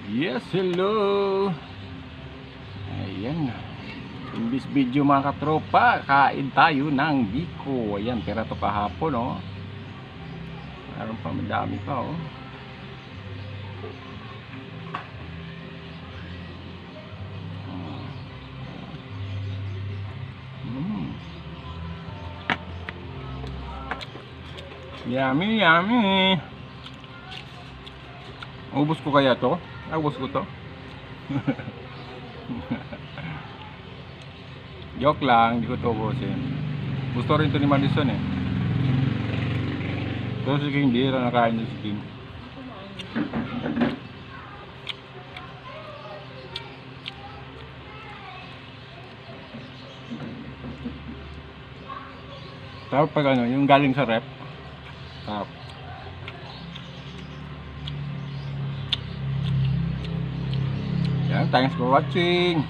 Yes, hello. Ayan. In this video mga katropa, kain tayo ng biko. Ayan, pera to kahapon, oh. Meron pa, madami pa, oh. Yummy, yummy. Ubus ko kaya to? Ubus ko to? Joke lang, hindi ko to ubusin. Gusto rin to ni Madison eh. So si King, di na nakain niya si King. Tapos pag ano, yung galing sa rep. Tapos yan, thanks for watching.